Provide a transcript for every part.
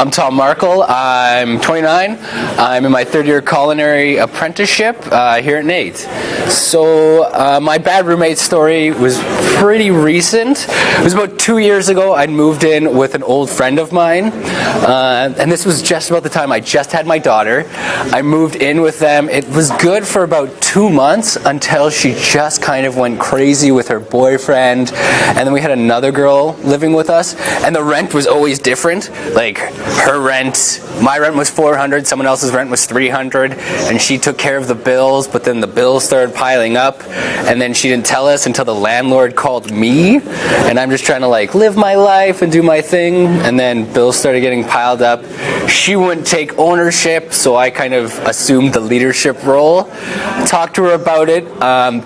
I'm Tom Markle. I'm 29. I'm in my third year culinary apprenticeship here at NAIT. So my bad roommate story was pretty recent. It was about 2 years ago. I'd moved in with an old friend of mine, and this was just about the time I just had my daughter. I moved in with them. It was good for about 2 months until she just kind of went crazy with her boyfriend, and then we had another girl living with us, and the rent was always different. Like my rent was $400, someone else's rent was $300, and she took care of the bills, but then the bills started piling up, and then she didn't tell us until the landlord called me, and I'm just trying to live my life and do my thing, and then bills started getting piled up. She wouldn't take ownership, so I kind of assumed the leadership role. Talked to her about it.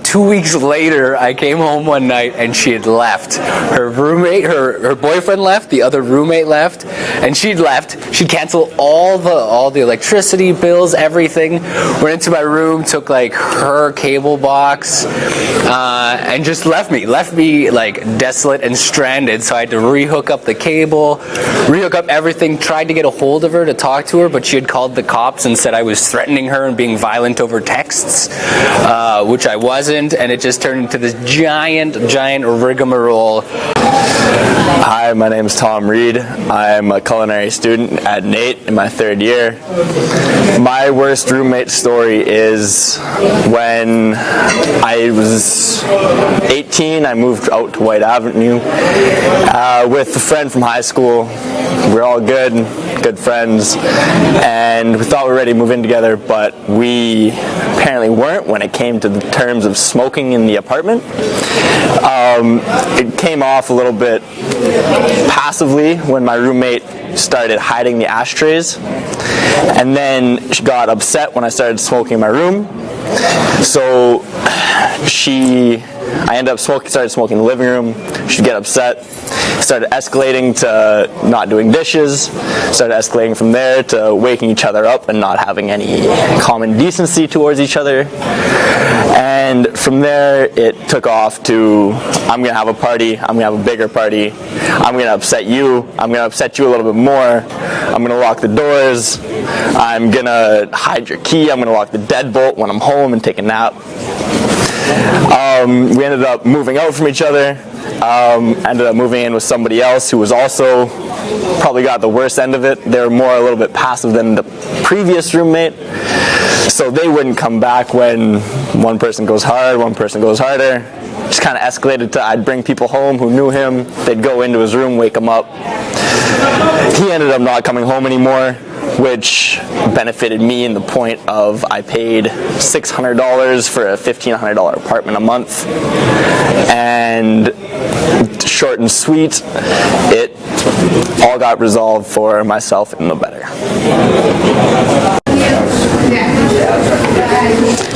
2 weeks later, I came home one night and she had left. Her roommate, her boyfriend left, the other roommate left, and she'd left. She canceled all the electricity bills, everything. Went into my room, took her cable box, and just left me desolate and stranded. So I had to rehook up the cable, rehook up everything, tried to get a hold of her to talk to her, but she had called the cops and said I was threatening her and being violent over texts, which I wasn't, and it just turned into this giant rigmarole. Hi, my name is Tom Reid. I'm a culinary student at NAIT in my third year. My worst roommate story is when I was 18, I moved out to White Avenue with a friend from high school. We're all good friends, and we thought we were ready to move in together, but we apparently weren't when it came to the terms of smoking in the apartment. It came off a little bit passively when my roommate started hiding the ashtrays, and then she got upset when I started smoking in my room. So I ended up started smoking in the living room. She'd get upset. Started escalating to not doing dishes. Started escalating from there to waking each other up and not having any common decency towards each other. And from there, it took off to, I'm going to have a party. I'm going to have a bigger party. I'm going to upset you. I'm going to upset you a little bit more. I'm going to lock the doors. I'm going to hide your key. I'm going to lock the deadbolt when I'm home and take a nap. We ended up moving out from each other. Ended up moving in with somebody else who was also probably got the worst end of it. They were a little bit passive than the previous roommate, so they wouldn't come back when one person goes hard, one person goes harder. Just kind of escalated to I'd bring people home who knew him. They'd go into his room, wake him up. He ended up not coming home anymore, which benefited me in the point of I paid $600 for a $1,500 apartment a month, and short and sweet, it all got resolved for myself and no better.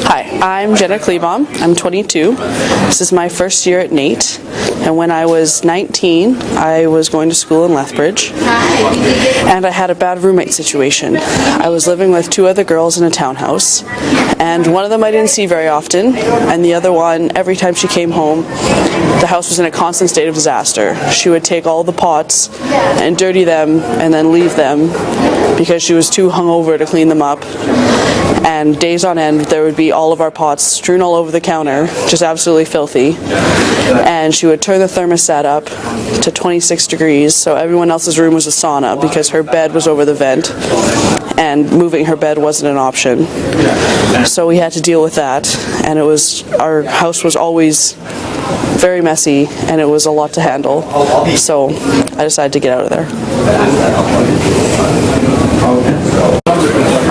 Hi, I'm Jenna Kleebaum. I'm 22. This is my first year at NAIT, and when I was 19, I was going to school in Lethbridge, and I had a bad roommate situation. I was living with 2 other girls in a townhouse, and one of them I didn't see very often, and the other one, every time she came home, the house was in a constant state of disaster. She would take all the pots and dirty them and then leave them because she was too hungover to clean them up. And days on end, there would be all of our pots strewn all over the counter, just absolutely filthy. And she would turn the thermostat up to 26 degrees, so everyone else's room was a sauna because her bed was over the vent, and moving her bed wasn't an option. So we had to deal with that, and our house was always very messy, and it was a lot to handle. So I decided to get out of there.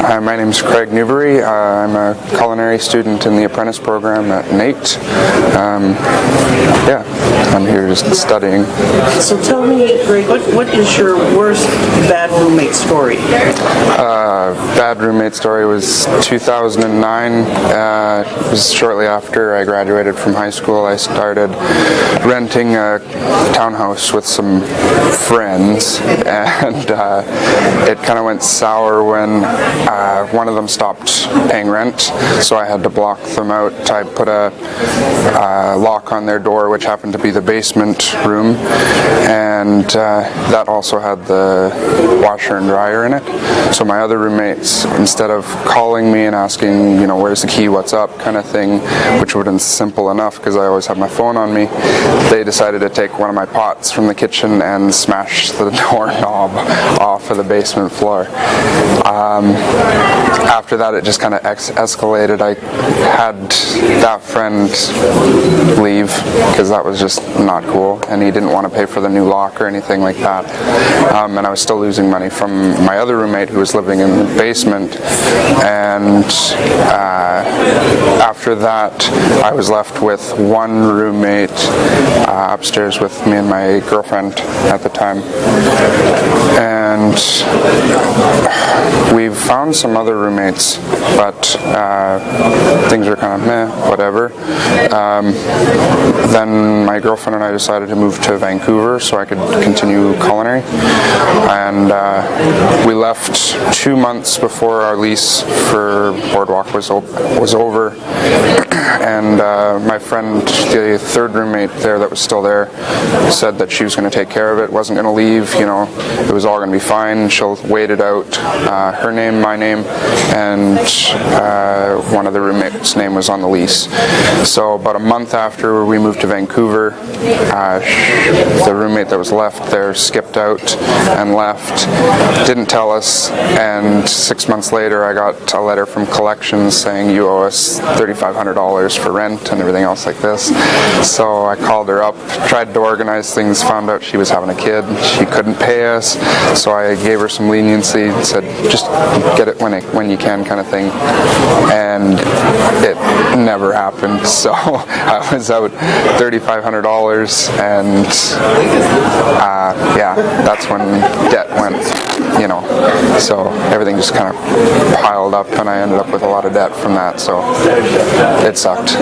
Hi, my name is Newbery. I'm a culinary student in the apprentice program at NAIT. I'm here just studying. So tell me, Greg, what is your worst bad roommate story? Bad roommate story was 2009. It was shortly after I graduated from high school. I started renting a townhouse with some friends, and it kind of went sour when one of them stopped paying rent, so I had to block them out. I put a lock on their door, which happened to be the basement room, and that also had the washer and dryer in it. So my other roommates, instead of calling me and asking, where's the key, what's up, kind of thing, which would have been simple enough because I always have my phone on me, they decided to take one of my pots from the kitchen and smash the doorknob off of the basement floor. After that, it just kind of escalated. I had that friend leave because that was just not cool, and he didn't want to pay for the new lock or anything like that. And I was still losing money from my other roommate who was living in the basement. And after that, I was left with one roommate upstairs with me and my girlfriend at the time. And we've found some other roommates, but things are kind of meh, whatever. Then my girlfriend and I decided to move to Vancouver so I could continue culinary. And we left 2 months before our lease for Boardwalk was over. And my friend, the third roommate there that was still there, said that she was going to take care of it, wasn't going to leave, it was all going to be fine. She'll wait it out. Her name, my name, and one of the roommates' name was on the lease. So about a month after we moved to Vancouver, the roommate that was left there skipped out and left, didn't tell us, and 6 months later I got a letter from collections saying you owe us $3,500 for rent and everything else like this. So I called her up, tried to organize things, found out she was having a kid, she couldn't pay us, so I gave her some leniency, said just get it when you can kind of thing, and it never happened. So I was out $3,500, and that's when debt went, so everything just kind of piled up, and I ended up with a lot of debt from that, so it sucked.